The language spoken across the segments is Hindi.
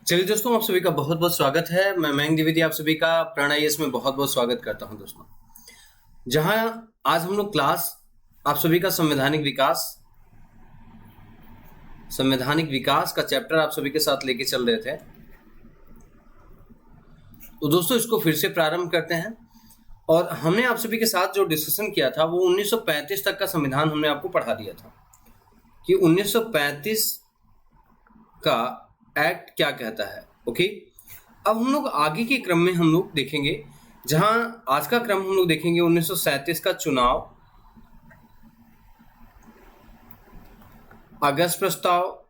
चलिए दोस्तों, आप सभी का बहुत बहुत स्वागत है। मैं मयंक द्विवेदी आप सभी का प्राण आईएएस में बहुत बहुत स्वागत करता हूं दोस्तों। जहां आज हम लोग क्लास आप सभी का संवैधानिक विकास का चैप्टर आप सभी के साथ लेके चल रहे थे। तो दोस्तों इसको फिर से प्रारंभ करते हैं। और हमने आप सभी के साथ जो डिस्कशन किया था वो 1935 तक का संविधान हमने आपको पढ़ा दिया था कि 1935 का एक्ट क्या कहता है। ओके, अब हम लोग आगे के क्रम में हम लोग देखेंगे। जहां आज का क्रम हम लोग देखेंगे 1937 का चुनाव, अगस्त प्रस्ताव,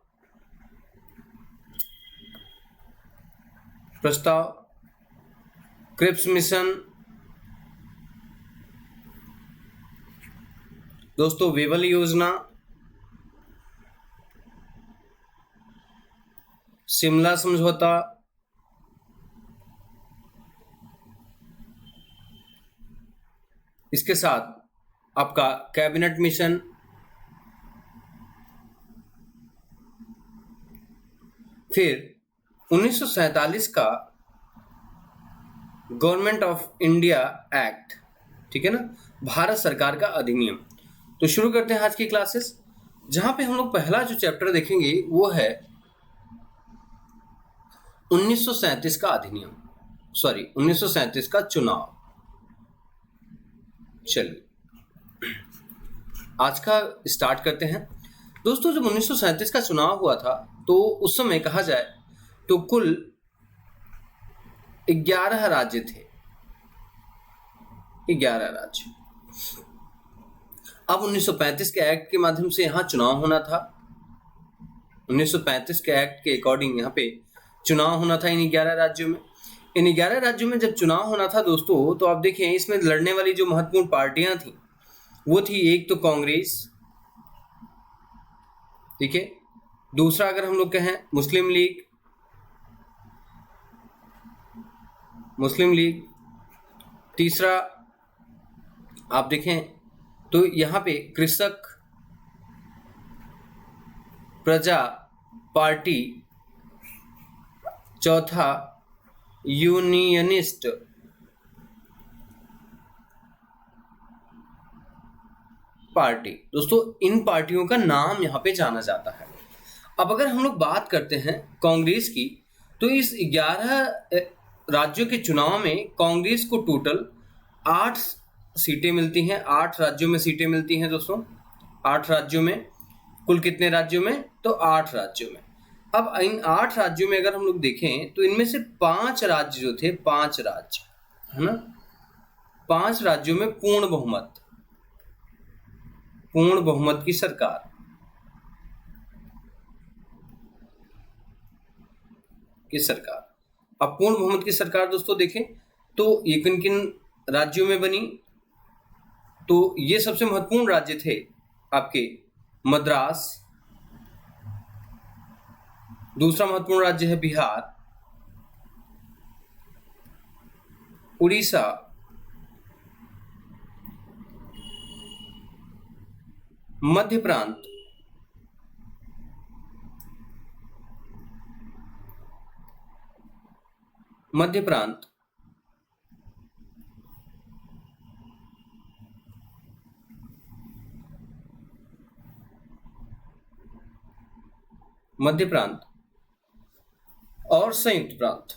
क्रिप्स मिशन, दोस्तों वेवल योजना, शिमला समझौता, इसके साथ आपका कैबिनेट मिशन, फिर 1947 का गवर्नमेंट ऑफ इंडिया एक्ट, ठीक है ना, भारत सरकार का अधिनियम। तो शुरू करते हैं आज की क्लासेस। जहां पे हम लोग पहला जो चैप्टर देखेंगे वो है 1937 का अधिनियम, 1937 का चुनाव। चलिए आज का स्टार्ट करते हैं दोस्तों। जब 1937 का चुनाव हुआ था तो उस समय कहा जाए तो कुल 11 राज्य थे, 11 राज्य। अब 1935 के एक्ट के माध्यम से यहाँ चुनाव होना था। 1935 के एक्ट के अकॉर्डिंग यहाँ पे चुनाव होना था इन 11 राज्यों में। इन 11 राज्यों में जब चुनाव होना था दोस्तों, तो आप देखें इसमें लड़ने वाली जो महत्वपूर्ण पार्टियां थी वो थी, एक तो कांग्रेस, ठीक है। दूसरा अगर हम लोग कहें मुस्लिम लीग। तीसरा आप देखें तो यहाँ पे कृषक प्रजा पार्टी। चौथा यूनियनिस्ट पार्टी। दोस्तों इन पार्टियों का नाम यहाँ पे जाना जाता है। अब अगर हम लोग बात करते हैं कांग्रेस की, तो इस 11 राज्यों के चुनाव में कांग्रेस को टोटल 8 सीटें मिलती हैं। 8 राज्यों में सीटें मिलती हैं दोस्तों। 8 राज्यों में, कुल कितने राज्यों में? तो 8 राज्यों में। अब इन 8 राज्यों में अगर हम लोग देखें तो इनमें से 5 राज्य जो थे, 5 राज्य है ना, 5 राज्यों में पूर्ण बहुमत की सरकार। अब पूर्ण बहुमत की सरकार दोस्तों देखें तो ये किन किन राज्यों में बनी। तो ये सबसे महत्वपूर्ण राज्य थे आपके मद्रास। दूसरा महत्वपूर्ण राज्य है बिहार, उड़ीसा, मध्य प्रांत, और संयुक्त प्रांत।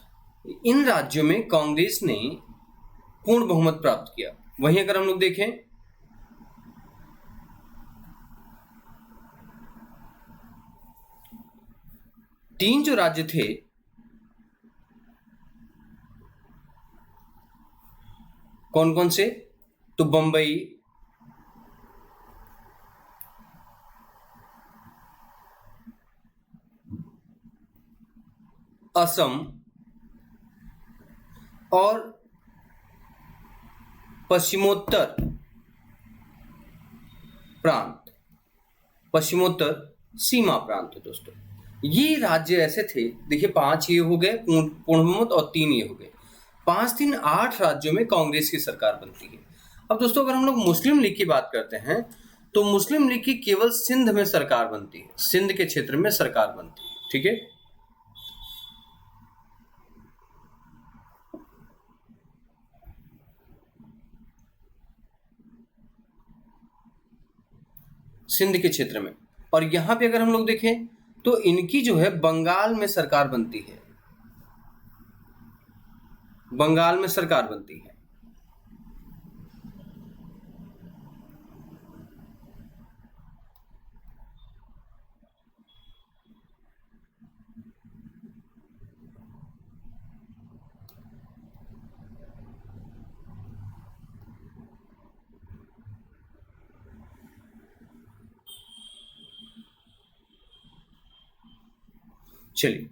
इन राज्यों में कांग्रेस ने पूर्ण बहुमत प्राप्त किया। वहीं अगर हम लोग देखें तीन जो राज्य थे, कौन कौन से? तो बंबई, असम और पश्चिमोत्तर सीमा प्रांत दोस्तों। ये राज्य ऐसे थे, देखिए 5 ये हो गए पूर्ण बहुमत और 3 ये हो गए। 5 3 8 राज्यों में कांग्रेस की सरकार बनती है। अब दोस्तों अगर हम लोग मुस्लिम लीग की बात करते हैं तो मुस्लिम लीग की केवल सिंध में सरकार बनती है, सिंध के क्षेत्र में सरकार बनती है, ठीक है। सिंध के क्षेत्र में। और यहाँ पे अगर हम लोग देखें तो इनकी जो है बंगाल में सरकार बनती है, बंगाल में सरकार बनती है। चलिए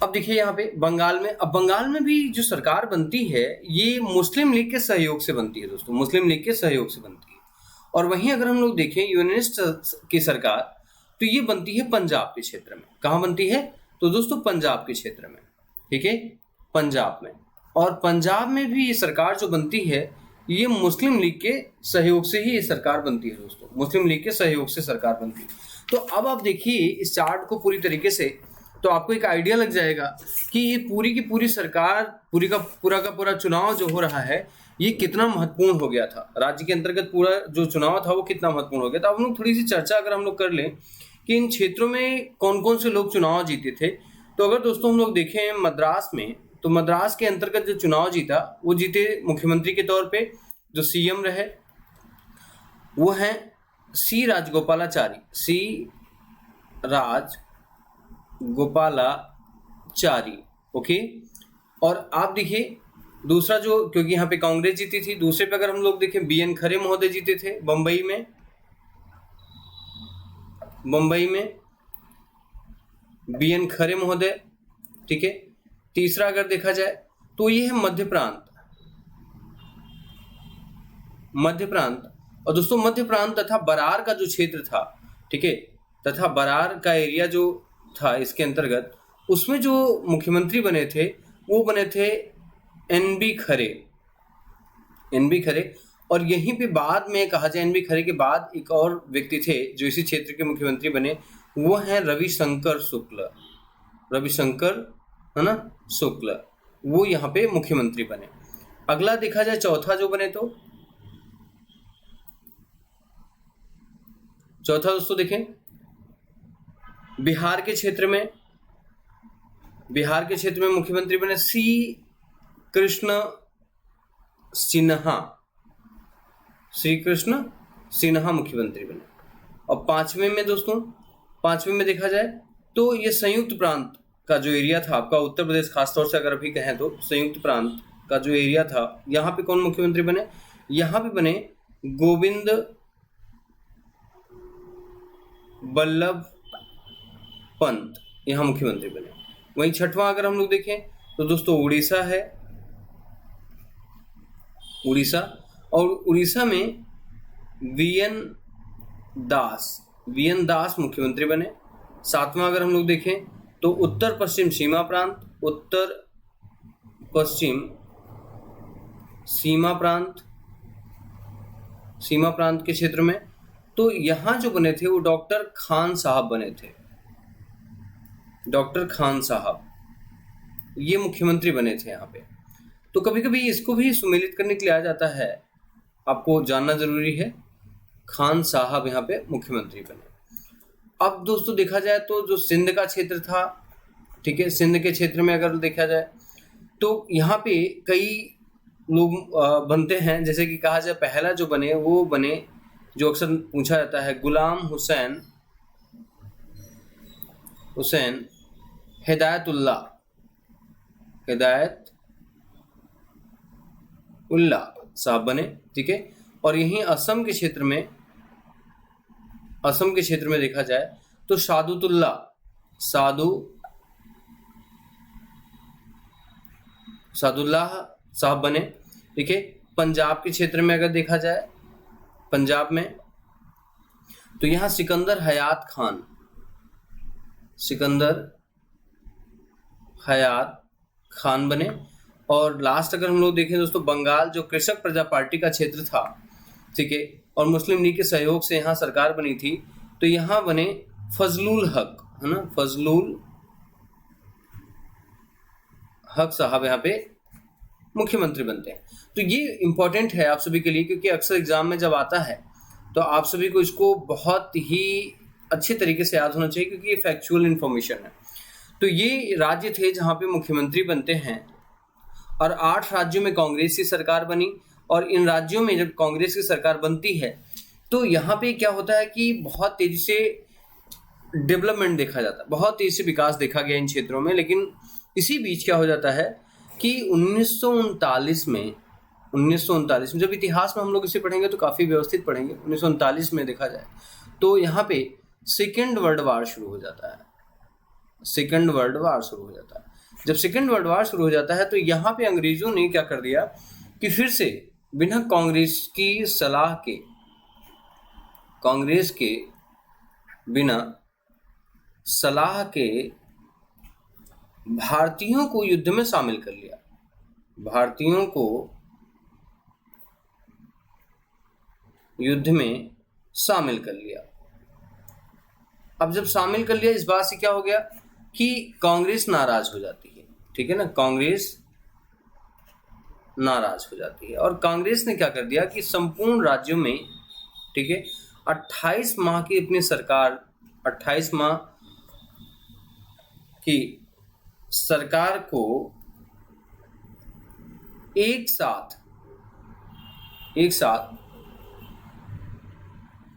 अब देखिए यहाँ पे बंगाल में, अब बंगाल में भी जो सरकार बनती है ये मुस्लिम लीग के सहयोग से बनती है दोस्तों, मुस्लिम लीग के सहयोग से बनती है। और वहीं अगर हम लोग देखें यूनियनिस्ट की सरकार, तो ये बनती है पंजाब के क्षेत्र में। कहाँ बनती है? तो दोस्तों पंजाब के क्षेत्र में, ठीक है, पंजाब में। और पंजाब में भी ये सरकार जो बनती है ये मुस्लिम लीग के सहयोग से ही ये सरकार बनती है दोस्तों, मुस्लिम लीग के सहयोग से सरकार बनती है। तो अब आप देखिए इस चार्ट को पूरी तरीके से, तो आपको एक आइडिया लग जाएगा कि ये पूरी की पूरी सरकार, पूरा का पूरा चुनाव जो हो रहा है ये कितना महत्वपूर्ण हो गया था, राज्य के अंतर्गत पूरा जो चुनाव था वो कितना महत्वपूर्ण हो गया था। अब हम लोग थोड़ी सी चर्चा अगर हम लोग कर लें कि इन क्षेत्रों में कौन कौन से लोग चुनाव जीते थे, तो अगर दोस्तों हम लोग देखें मद्रास में, तो मद्रास के अंतर्गत जो चुनाव जीता वो जीते मुख्यमंत्री के तौर पे, जो सीएम रहे वो हैं सी राजगोपालाचारी, सी राजगोपालाचारी, ओके। और आप देखिए दूसरा जो, क्योंकि यहाँ पे कांग्रेस जीती थी, दूसरे पे अगर हम लोग देखें बीएन खरे महोदय जीते थे बम्बई में बीएन खरे महोदय, ठीक है। तीसरा अगर देखा जाए तो ये है मध्य प्रांत। और दोस्तों मध्य प्रांत तथा बरार का जो क्षेत्र था, ठीक है, तथा बरार का एरिया जो था इसके अंतर्गत, उसमें जो मुख्यमंत्री बने थे वो बने थे एनबी खरे। और यहीं पे बाद में कहा जाए एनबी खरे के बाद एक और व्यक्ति थे जो इसी क्षेत्र के मुख्यमंत्री बने, वो हैं रविशंकर है ना, शुक्ल, वो यहाँ पे मुख्यमंत्री बने। अगला देखा जाए चौथा जो बने, तो चौथा दोस्तों देखें बिहार के क्षेत्र में मुख्यमंत्री बने सी कृष्ण सिन्हा मुख्यमंत्री बने। और पांचवें में देखा जाए तो ये संयुक्त प्रांत का जो एरिया था आपका उत्तर प्रदेश, खासतौर से अगर अभी कहें तो संयुक्त प्रांत का जो एरिया था, यहाँ पे कौन मुख्यमंत्री बने? यहाँ पे बने गोविंद बल्लभ पंत, यहाँ मुख्यमंत्री बने। वहीं छठवां अगर हम लोग देखें तो दोस्तों उड़ीसा है, और उड़ीसा में वीएन दास मुख्यमंत्री बने। सातवां अगर हम लोग देखें तो उत्तर पश्चिम सीमा प्रांत के क्षेत्र में, तो यहाँ जो बने थे वो डॉक्टर खान साहब बने थे, ये मुख्यमंत्री बने थे यहाँ पे। तो कभी कभी इसको भी सुमेलित करने के लिए आ जाता है, आपको जानना जरूरी है, खान साहब यहाँ पे मुख्यमंत्री बने। अब दोस्तों देखा जाए तो जो सिंध का क्षेत्र था, ठीक है, सिंध के क्षेत्र में अगर देखा जाए तो यहाँ पे कई लोग बनते हैं, जैसे कि कहा जाए पहला जो बने वो बने, जो अक्सर पूछा जाता है, गुलाम हुसैन हिदायतुल्लाह साहब बने, ठीक है। और यहीं असम के क्षेत्र में देखा जाए तो सादुल्लाह साहब बने, ठीक है। पंजाब के क्षेत्र में अगर देखा जाए, पंजाब में तो यहाँ सिकंदर हयात खान बने। और लास्ट अगर हम लोग देखें दोस्तों, बंगाल जो कृषक प्रजा पार्टी का क्षेत्र था, ठीक है, और मुस्लिम लीग के सहयोग से यहाँ सरकार बनी थी, तो यहाँ बने फजलुल हक, है ना, फजलुल हक साहब यहाँ पे मुख्यमंत्री बनते हैं। तो ये इंपॉर्टेंट है आप सभी के लिए, क्योंकि अक्सर एग्जाम में जब आता है तो आप सभी को इसको बहुत ही अच्छे तरीके से याद होना चाहिए, क्योंकि ये फैक्चुअल इन्फॉर्मेशन है। तो ये राज्य थे जहाँ पे मुख्यमंत्री बनते हैं, और 8 राज्यों में कांग्रेस की सरकार बनी। और इन राज्यों में जब कांग्रेस की सरकार बनती है तो यहाँ पे क्या होता है कि बहुत तेजी से डेवलपमेंट देखा जाता है, बहुत तेजी से विकास देखा गया इन क्षेत्रों में। लेकिन इसी बीच क्या हो जाता है कि 1939 में जब इतिहास में हम लोग इसे पढ़ेंगे तो काफ़ी व्यवस्थित पढ़ेंगे, 1939 में देखा जाए तो यहाँ पे सेकेंड वर्ल्ड वार शुरू हो जाता है। सेकेंड वर्ल्ड वार शुरू हो जाता है। जब सेकेंड वर्ल्ड वार शुरू हो जाता है तो यहाँ पे अंग्रेजों ने क्या कर दिया कि फिर से बिना कांग्रेस की सलाह के, कांग्रेस के बिना सलाह के भारतीयों को युद्ध में शामिल कर लिया। भारतीयों को युद्ध में शामिल कर लिया। अब जब शामिल कर लिया, इस बात से क्या हो गया कि कांग्रेस नाराज हो जाती है, ठीक है ना, कांग्रेस नाराज हो जाती है। और कांग्रेस ने क्या कर दिया कि संपूर्ण राज्यों में, ठीक है, 28 माह की अपनी सरकार, 28 माह की सरकार को एक साथ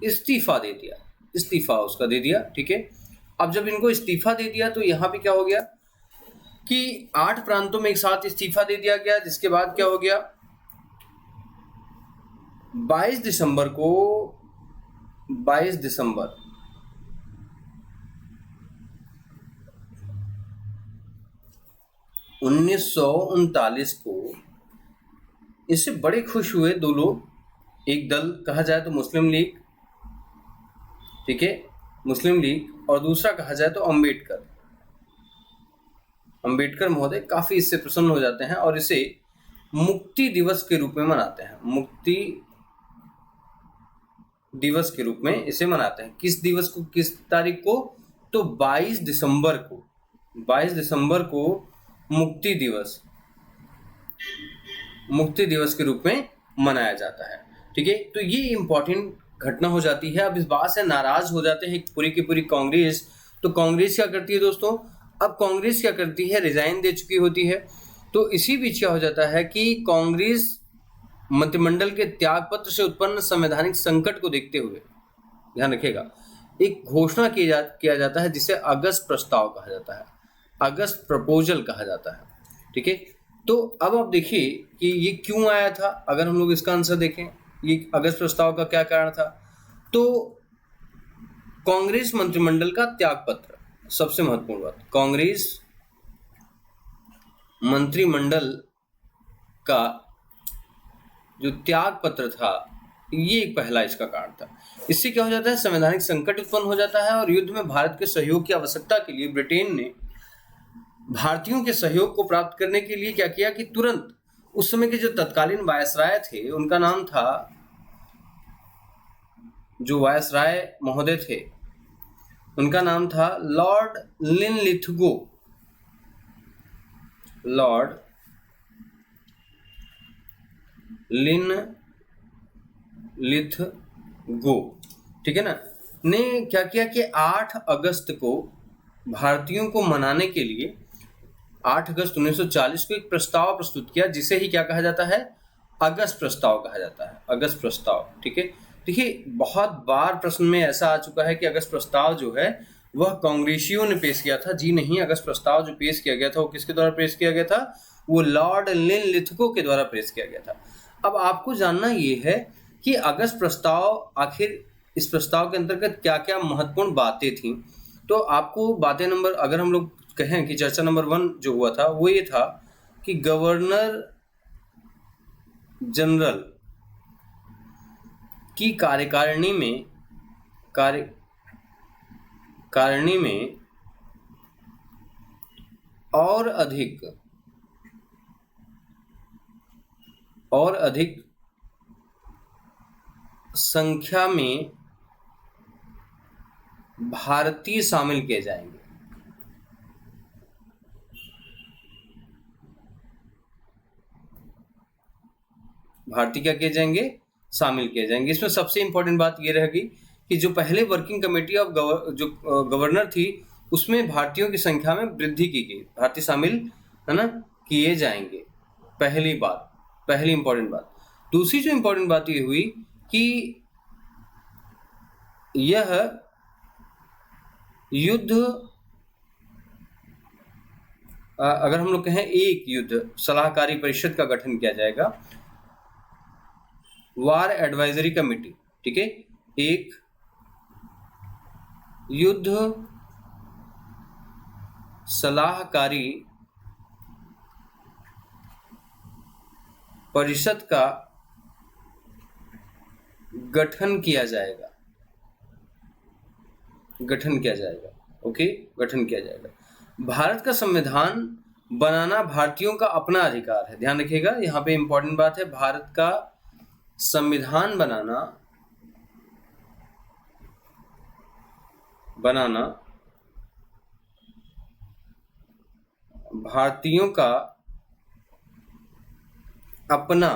इस्तीफा दे दिया, इस्तीफा उसका दे दिया, ठीक है। अब जब इनको इस्तीफा दे दिया तो यहाँ पे क्या हो गया कि 8 प्रांतों में एक साथ इस्तीफा दे दिया गया। जिसके बाद क्या हो गया, 22 दिसंबर 1939 को इससे बड़े खुश हुए दो लोग। एक दल कहा जाए तो मुस्लिम लीग, ठीक है, मुस्लिम लीग, और दूसरा कहा जाए तो अंबेडकर महोदय काफी इससे प्रसन्न हो जाते हैं और इसे मुक्ति दिवस के रूप में मनाते हैं। मुक्ति दिवस के रूप में इसे मनाते हैं। किस दिवस को, किस तारीख को, तो 22 दिसंबर को मुक्ति दिवस के रूप में मनाया जाता है, ठीक है। तो ये इंपॉर्टेंट घटना हो जाती है। अब इस बात से नाराज हो जाते हैं पूरी की पूरी कांग्रेस। तो कांग्रेस क्या करती है दोस्तों, अब कांग्रेस क्या करती है, रिजाइन दे चुकी होती है। तो इसी बीच क्या हो जाता है कि कांग्रेस मंत्रिमंडल के त्यागपत्र से उत्पन्न संवैधानिक संकट को देखते हुए, ध्यान रखिएगा, एक घोषणा किया जाता है जिसे अगस्त प्रस्ताव कहा जाता है, अगस्त प्रपोजल कहा जाता है, ठीक है। तो अब आप देखिए कि ये क्यों आया था। अगर हम लोग इसका आंसर देखें, ये अगस्त प्रस्ताव का क्या कारण था, तो कांग्रेस मंत्रिमंडल का त्यागपत्र, सबसे महत्वपूर्ण बात, कांग्रेस मंत्रिमंडल का जो त्याग पत्र था, ये एक पहला इसका कारण था। इससे क्या हो जाता है, संवैधानिक संकट उत्पन्न हो जाता है और युद्ध में भारत के सहयोग की आवश्यकता के लिए ब्रिटेन ने भारतीयों के सहयोग को प्राप्त करने के लिए क्या किया कि तुरंत उस समय के जो तत्कालीन वायसराय थे, उनका नाम था, जो वायसराय महोदय थे उनका नाम था लॉर्ड लिनलिथगो, लॉर्ड लिनलिथगो, ठीक है ना, ने क्या किया कि 8 अगस्त को भारतीयों को मनाने के लिए 8 अगस्त 1940 को एक प्रस्ताव प्रस्तुत किया, जिसे ही क्या कहा जाता है, अगस्त प्रस्ताव कहा जाता है, अगस्त प्रस्ताव, ठीक है। देखिए बहुत बार प्रश्न में ऐसा आ चुका है कि अगस्त प्रस्ताव जो है वह कांग्रेसियों ने पेश किया था। जी नहीं, अगस्त प्रस्ताव जो पेश किया गया था वो किसके द्वारा पेश किया गया था, वो लॉर्ड लिनलिथगो के द्वारा पेश किया गया था। अब आपको जानना ये है कि अगस्त प्रस्ताव, आखिर इस प्रस्ताव के अंतर्गत क्या क्या महत्वपूर्ण बातें थी। तो आपको बातें नंबर, अगर हम लोग कहें कि चर्चा नंबर 1 जो हुआ था वो ये था कि गवर्नर जनरल की कार्यकारिणी में और अधिक संख्या में भारतीय शामिल किए जाएंगे। भारतीय क्या किए जाएंगे, शामिल किए जाएंगे। इसमें सबसे इंपॉर्टेंट बात ये रहेगी कि जो पहले वर्किंग कमेटी ऑफ गवर्नर थी उसमें भारतीयों की संख्या में वृद्धि की गई, भारतीय शामिल है ना किए जाएंगे। पहली बात, पहली इंपॉर्टेंट बात। दूसरी जो इंपॉर्टेंट बात ये हुई कि यह युद्ध, अगर हम लोग कहें एक युद्ध सलाहकारी परिषद का गठन किया जाएगा, वार एडवाइजरी कमेटी, ठीक है, एक युद्ध सलाहकारी परिषद का गठन किया जाएगा, गठन किया जाएगा। ओके, गठन किया जाएगा। भारत का संविधान बनाना भारतीयों का अपना अधिकार है। ध्यान रखिएगा, यहाँ पे इंपॉर्टेंट बात है, भारत का संविधान बनाना भारतीयों का अपना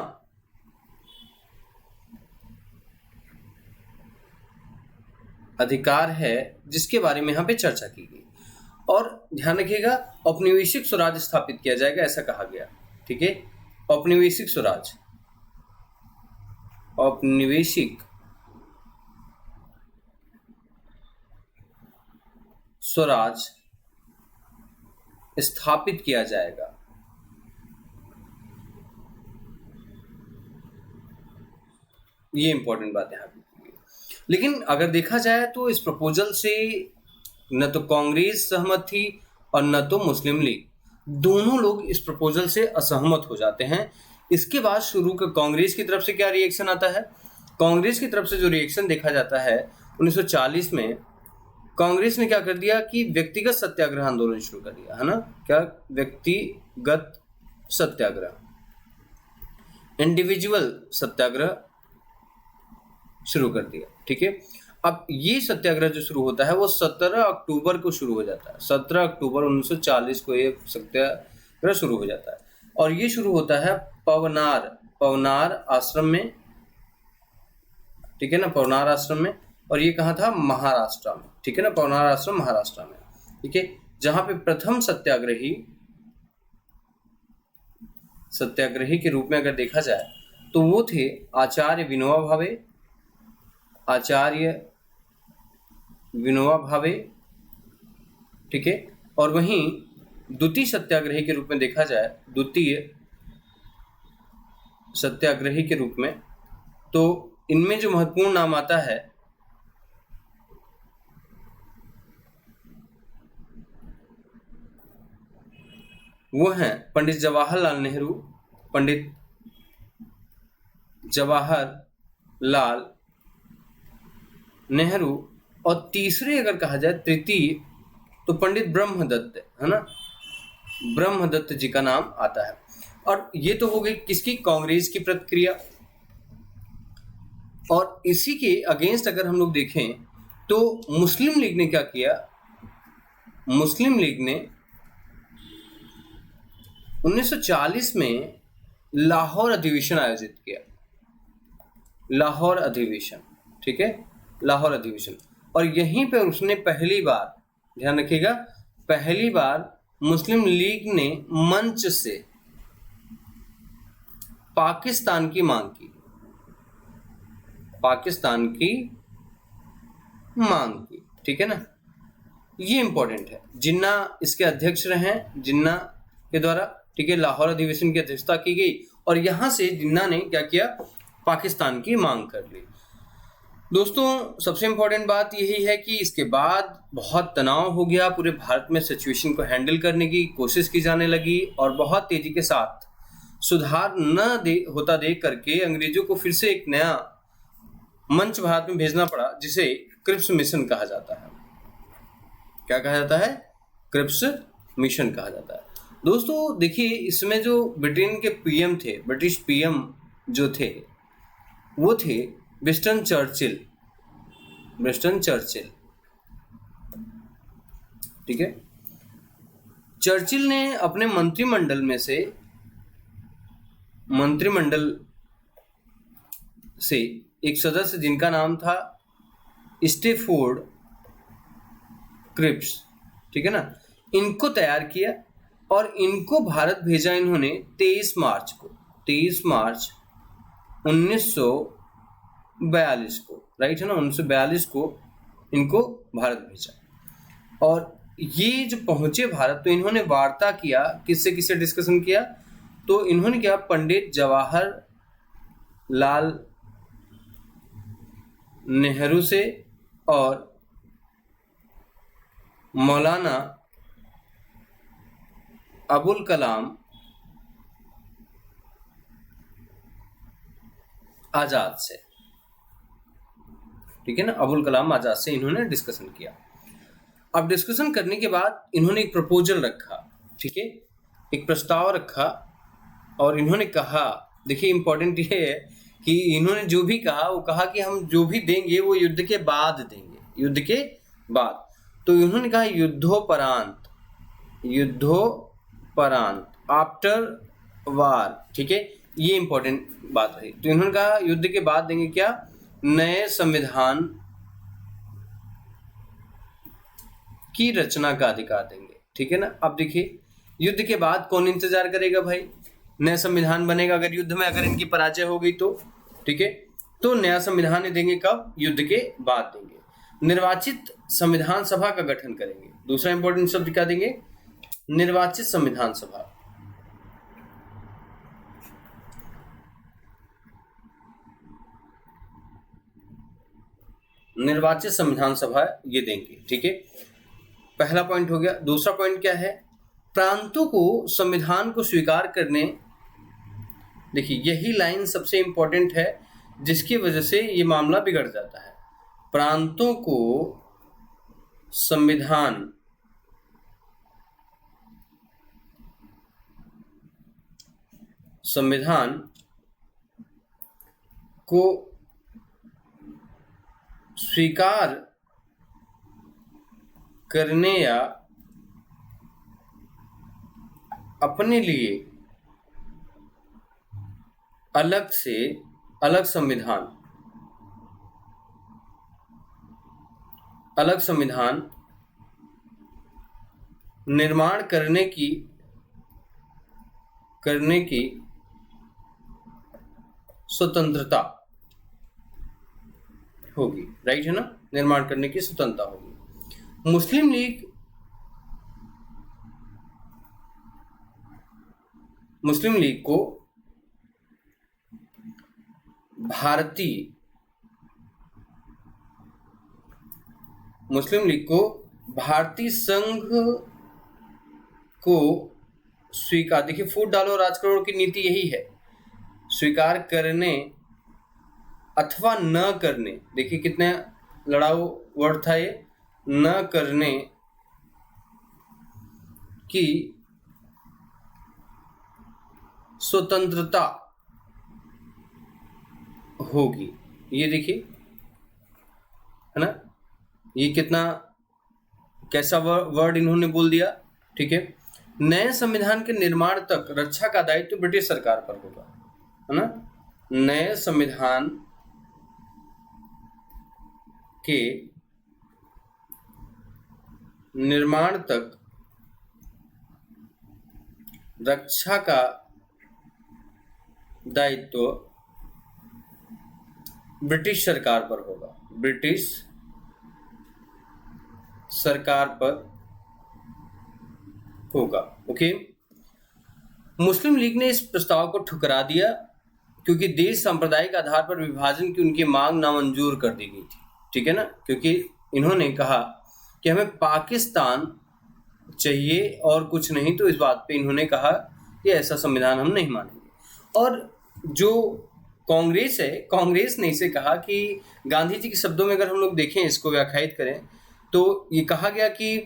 अधिकार है, जिसके बारे में यहाँ पे चर्चा की गई। और ध्यान रखिएगा, औपनिवेशिक स्वराज स्थापित किया जाएगा, ऐसा कहा गया। ठीक है, औपनिवेशिक स्वराज, औपनिवेशिक स्वराज स्थापित किया जाएगा। ये इंपॉर्टेंट बात यहाँ पे। लेकिन अगर देखा जाए तो इस प्रपोजल से न तो कांग्रेस सहमत थी और न तो मुस्लिम लीग, दोनों लोग इस प्रपोजल से असहमत हो जाते हैं। इसके बाद शुरू का कांग्रेस की तरफ से क्या रिएक्शन आता है? कांग्रेस की तरफ से जो रिएक्शन देखा जाता है 1940 में, कांग्रेस ने क्या कर दिया कि व्यक्तिगत सत्याग्रह आंदोलन शुरू कर दिया, है ना। क्या? व्यक्तिगत सत्याग्रह, इंडिविजुअल सत्याग्रह शुरू कर दिया। ठीक है, अब ये सत्याग्रह जो शुरू होता है वो 17 अक्टूबर को शुरू हो जाता है। 17 अक्टूबर 1940 को ये सत्याग्रह शुरू हो जाता है और ये शुरू होता है पवनार आश्रम में। ठीक है ना, पवनार आश्रम में। और ये कहाँ था? महाराष्ट्र में। ठीक है ना, पवनार आश्रम महाराष्ट्र में। ठीक है, जहां पे प्रथम सत्याग्रही के रूप में अगर देखा जाए तो वो थे आचार्य विनोबा भावे। ठीक है, और वहीं द्वितीय सत्याग्रही के रूप में देखा जाए, द्वितीय सत्याग्रही के रूप में, तो इनमें जो महत्वपूर्ण नाम आता है वो हैं पंडित जवाहरलाल नेहरू, और तीसरे अगर कहा जाए तृतीय तो पंडित ब्रह्मदत्त, है ना, ब्रह्मदत्त जी का नाम आता है। और ये तो हो गई किसकी? कांग्रेस की प्रतिक्रिया। और इसी के अगेंस्ट अगर हम लोग देखें तो मुस्लिम लीग ने क्या किया? मुस्लिम लीग ने 1940 में लाहौर अधिवेशन आयोजित किया। लाहौर अधिवेशन, ठीक है, लाहौर अधिवेशन। और यहीं पर उसने पहली बार, ध्यान रखिएगा, पहली बार मुस्लिम लीग ने मंच से पाकिस्तान की मांग की। पाकिस्तान की मांग की, ठीक है ना। ये इंपॉर्टेंट है। जिन्ना इसके अध्यक्ष रहे, जिन्ना के द्वारा, ठीक है, लाहौर अधिवेशन की अध्यक्षता की गई और यहां से जिन्ना ने क्या किया? पाकिस्तान की मांग कर ली। दोस्तों, सबसे इंपॉर्टेंट बात यही है कि इसके बाद बहुत तनाव हो गया, पूरे भारत में सिचुएशन को हैंडल करने की कोशिश की जाने लगी और बहुत तेजी के साथ सुधार होता देख करके अंग्रेजों को फिर से एक नया मंच भारत में भेजना पड़ा, जिसे क्रिप्स मिशन कहा जाता है। क्या कहा जाता है? क्रिप्स मिशन कहा जाता है। दोस्तों देखिए, इसमें जो ब्रिटेन के पीएम थे, ब्रिटिश पीएम जो थे, वो थे विंस्टन चर्चिल। ठीक है, चर्चिल ने अपने मंत्रिमंडल से एक सदस्य जिनका नाम था स्टेफोर्ड क्रिप्स, ठीक है ना, इनको तैयार किया और इनको भारत भेजा इन्होंने 23 मार्च 1942 को, राइट है ना, 1942 को इनको भारत भेजा। और ये जो पहुंचे भारत तो इन्होंने वार्ता किया, किससे डिस्कशन किया, तो इन्होंने किया पंडित जवाहरलाल नेहरू से और मौलाना अबुल कलाम आजाद से, ठीक है ना, अबुल कलाम आजाद से इन्होंने डिस्कशन किया। अब डिस्कशन करने के बाद इन्होंने एक प्रपोजल रखा, ठीक है, एक प्रस्ताव रखा और इन्होंने कहा, देखिए इंपॉर्टेंट ये है कि इन्होंने जो भी कहा वो कहा कि हम जो भी देंगे वो युद्ध के बाद देंगे, युद्ध के बाद। तो इन्होंने कहा युद्धोपरांत आफ्टर वार, ठीक है, ये इंपॉर्टेंट बात रही। तो इन्होंने कहा युद्ध के बाद देंगे क्या, नए संविधान की रचना का अधिकार देंगे, ठीक है ना। अब देखिए युद्ध के बाद कौन इंतजार करेगा भाई, नया संविधान बनेगा अगर युद्ध में अगर इनकी पराजय हो गई तो, ठीक है, तो नया संविधान देंगे कब, युद्ध के बाद देंगे। निर्वाचित संविधान सभा का गठन करेंगे, दूसरा इंपॉर्टेंट शब्द क्या देंगे, निर्वाचित संविधान सभा। निर्वाचित संविधान सभा ये देंगे, ठीक है, पहला पॉइंट हो गया। दूसरा पॉइंट क्या है, प्रांतों को संविधान को स्वीकार करने, देखिए यही लाइन सबसे इंपॉर्टेंट है जिसकी वजह से ये मामला बिगड़ जाता है। प्रांतों को संविधान को स्वीकार करने या अपने लिए अलग संविधान निर्माण करने की स्वतंत्रता होगी, राइट है ना, निर्माण करने की स्वतंत्रता होगी। मुस्लिम लीग को भारतीय संघ को स्वीकार, देखिए फूट डालो राज करो की नीति यही है, स्वीकार करने अथवा न करने, देखिए कितने लड़ाऊ वर्ड था ये, न करने की स्वतंत्रता होगी। ये देखिए है ना, ये कितना कैसा वर्ड इन्होंने बोल दिया, ठीक है। नए संविधान के निर्माण तक रक्षा का दायित्व ब्रिटिश सरकार पर होगा, है ना, नए संविधान के निर्माण तक रक्षा का दायित्व ब्रिटिश सरकार पर होगा, ब्रिटिश सरकार पर होगा, ओके। मुस्लिम लीग ने इस प्रस्ताव को ठुकरा दिया क्योंकि देश सांप्रदायिक आधार पर विभाजन की उनकी मांग नामंजूर कर दी गई थी, ठीक है ना, क्योंकि इन्होंने कहा कि हमें पाकिस्तान चाहिए और कुछ नहीं, तो इस बात पे इन्होंने कहा कि ऐसा संविधान हम नहीं मानेंगे। और जो कांग्रेस है, कांग्रेस ने इसे कहा कि गांधी जी के शब्दों में अगर हम लोग देखें, इसको व्याख्यायित करें तो ये कहा गया कि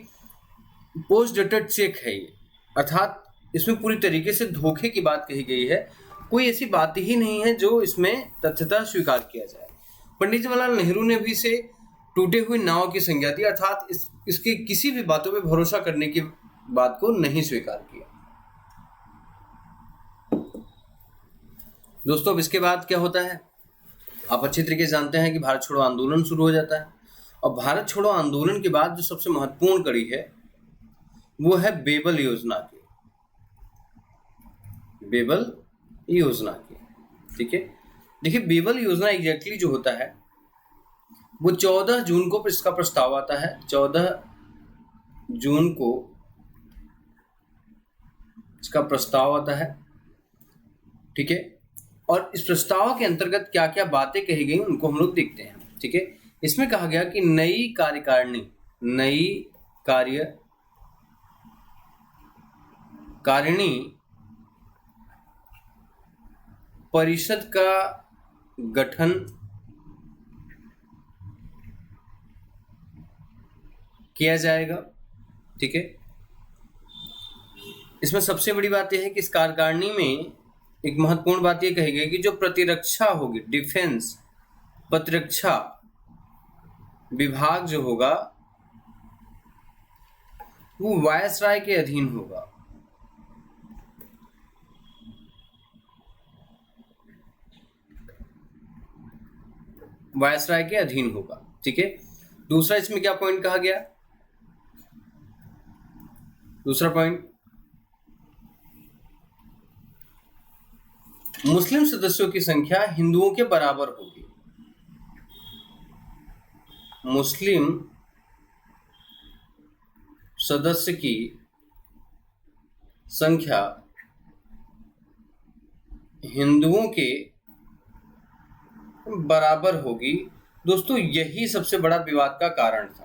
पोस्ट डेटेड चेक है ये, अर्थात इसमें पूरी तरीके से धोखे की बात कही गई है, कोई ऐसी बात ही नहीं है जो इसमें तथ्यता स्वीकार किया जाए। पंडित जवाहरलाल नेहरू ने भी इसे टूटे हुए नाव की संज्ञा दी, अर्थात इसके किसी भी बातों पे भरोसा करने की बात को नहीं स्वीकार किया। दोस्तों अब इसके बाद क्या होता है, आप अच्छी तरीके से जानते हैं कि भारत छोड़ो आंदोलन शुरू हो जाता है, और भारत छोड़ो आंदोलन के बाद जो सबसे महत्वपूर्ण कड़ी है वो है बेबल योजना की, बेबल योजना की। ठीक है, देखिए बेबल योजना एग्जैक्टली जो होता है वो 14 जून को इसका प्रस्ताव आता है, 14 जून को इसका प्रस्ताव आता है। ठीक है, और इस प्रस्ताव के अंतर्गत क्या क्या बातें कही गई उनको हम लोग देखते हैं। ठीक है, इसमें कहा गया कि नई कार्यकारिणी परिषद का गठन किया जाएगा। ठीक है, इसमें सबसे बड़ी बात यह है कि इस कार्यकारिणी में एक महत्वपूर्ण बात यह कही गई कि जो प्रतिरक्षा होगी, डिफेंस प्रतिरक्षा विभाग जो होगा वो वायसराय के अधीन होगा। वायसराय के अधीन होगा। ठीक है, दूसरा इसमें क्या पॉइंट कहा गया, दूसरा पॉइंट, मुस्लिम सदस्यों की संख्या हिंदुओं के बराबर होगी। मुस्लिम सदस्य की संख्या हिंदुओं के बराबर होगी। दोस्तों यही सबसे बड़ा विवाद का कारण था,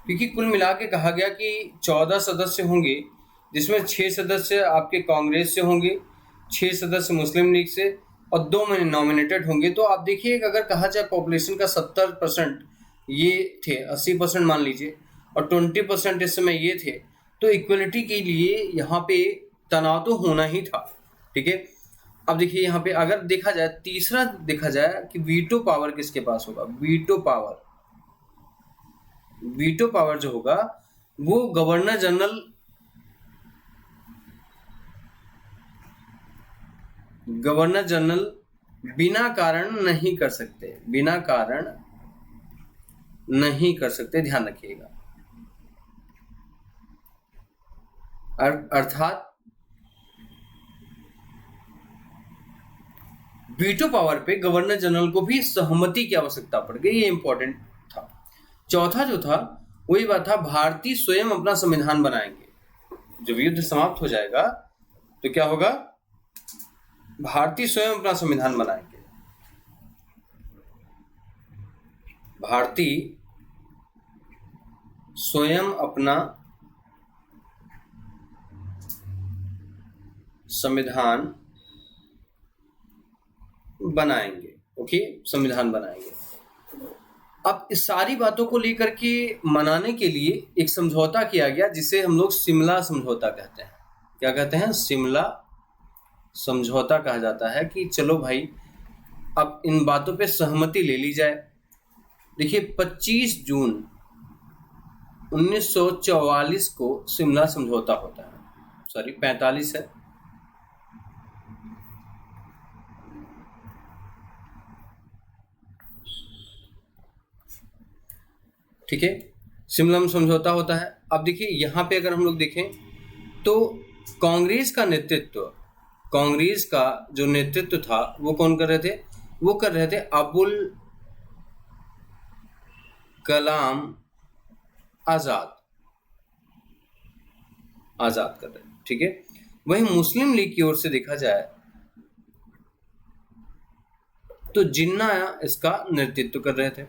क्योंकि कुल मिला के कहा गया कि 14 सदस्य होंगे, जिसमें 6 सदस्य आपके कांग्रेस से होंगे, 6 सदस्य मुस्लिम लीग से और 2 नॉमिनेटेड होंगे। तो आप देखिए अगर कहा जाए पॉपुलेशन का 70% ये थे, 80% मान लीजिए, और 20% इस समय ये थे, तो इक्वलिटी के लिए यहाँ पे तनाव तो होना ही था। ठीक है, अब देखिए यहाँ पे अगर देखा जाए, तीसरा देखा जाए कि वीटो पावर किसके पास होगा। वीटो पावर जो होगा वो गवर्नर जनरल बिना कारण नहीं कर सकते, ध्यान रखिएगा। अर्थात वीटो पावर पे गवर्नर जनरल को भी सहमति की आवश्यकता पड़ गई, ये इंपॉर्टेंट था। चौथा जो था वही बात था, भारतीय स्वयं अपना संविधान बनाएंगे। जब युद्ध समाप्त हो जाएगा तो क्या होगा, भारतीय स्वयं अपना संविधान बनाएंगे। भारतीय स्वयं अपना संविधान बनाएंगे। ओके, संविधान बनाएंगे। अब इस सारी बातों को लेकर के मनाने के लिए एक समझौता किया गया, जिसे हम लोग शिमला समझौता कहते हैं। क्या कहते हैं, शिमला समझौता कहा जाता है कि चलो भाई अब इन बातों पे सहमति ले ली जाए। देखिए 25 जून 1944 को शिमला समझौता होता है, सॉरी 45 है। ठीक है, शिमला में समझौता होता है। अब देखिए यहाँ पे अगर हम लोग देखें तो कांग्रेस का जो नेतृत्व था वो कौन कर रहे थे, वो कर रहे थे अबुल कलाम आजाद कर रहे थे। ठीक है, वहीं मुस्लिम लीग की ओर से देखा जाए तो जिन्ना इसका नेतृत्व कर रहे थे।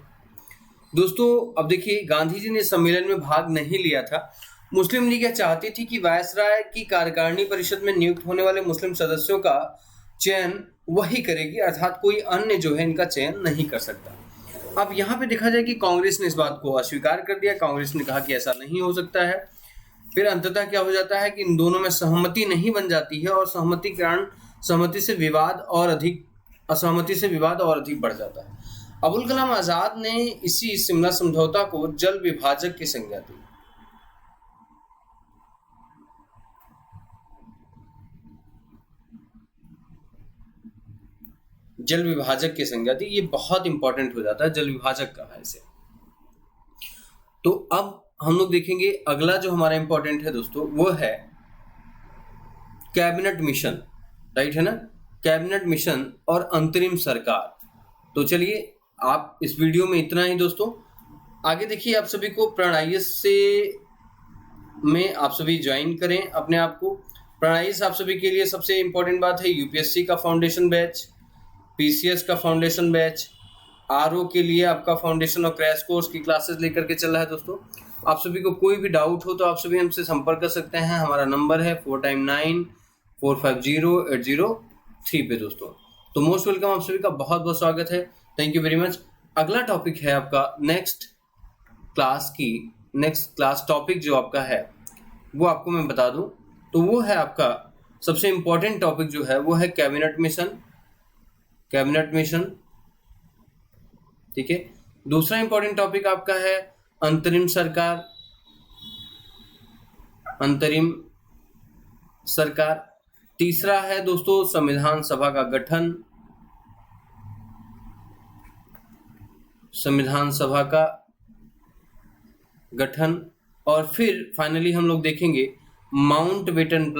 दोस्तों अब देखिए गांधी जी ने सम्मेलन में भाग नहीं लिया था। मुस्लिम लीग यह चाहती थी कि वायसराय की कार्यकारिणी परिषद में नियुक्त होने वाले मुस्लिम सदस्यों का चयन वही करेगी, अर्थात कोई अन्य जो है इनका चयन नहीं कर सकता। अब यहाँ पे देखा जाए कि कांग्रेस ने इस बात को अस्वीकार कर दिया। कांग्रेस ने कहा कि ऐसा नहीं हो सकता है। फिर अंततः क्या हो जाता है कि इन दोनों में सहमति नहीं बन जाती है, और असहमति से विवाद और अधिक बढ़ जाता है। अबुल कलाम आजाद ने इसी शिमला समझौता को जल विभाजक की संज्ञा दी। जल विभाजक की संज्ञा थी। ये बहुत इंपॉर्टेंट हो जाता है, जल विभाजक कहा है इसे। तो अब हम लोग देखेंगे अगला जो हमारा इंपॉर्टेंट है दोस्तों, वो है कैबिनेट मिशन, राइट है ना, कैबिनेट मिशन और अंतरिम सरकार। तो चलिए आप इस वीडियो में इतना ही दोस्तों। आगे देखिए, आप सभी को प्रणयस से में आप सभी ज्वाइन करें अपने आप को। प्रणयस आप सभी के लिए सबसे इंपॉर्टेंट बात है, यूपीएससी का फाउंडेशन बैच, पीसीएस का फाउंडेशन बैच, आरओ के लिए आपका फाउंडेशन और क्रैश कोर्स की क्लासेस लेकर के चल रहा है दोस्तों। आप सभी को कोई भी डाउट हो तो आप सभी हमसे संपर्क कर सकते हैं। हमारा नंबर है 4994508003 पे दोस्तों। तो मोस्ट वेलकम, आप सभी का बहुत बहुत स्वागत है। Thank you very much. अगला टॉपिक है आपका नेक्स्ट क्लास टॉपिक जो आपका है वो आपको मैं बता दूं, तो वो है आपका सबसे इंपॉर्टेंट टॉपिक जो है वो है कैबिनेट मिशन, ठीक है। दूसरा इंपॉर्टेंट टॉपिक आपका है अंतरिम सरकार। तीसरा है दोस्तों संविधान सभा का गठन, और फिर फाइनली हम लोग देखेंगे माउंटबेटन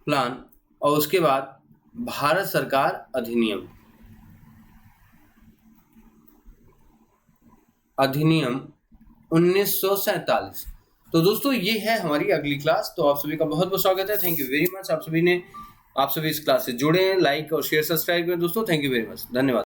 प्लान और उसके बाद भारत सरकार अधिनियम 1947। तो दोस्तों ये है हमारी अगली क्लास। तो आप सभी का बहुत बहुत स्वागत है। Thank you very much. आप सभी इस क्लास से जुड़े हैं, लाइक और शेयर सब्सक्राइब करें दोस्तों। थैंक यू वेरी मच, धन्यवाद।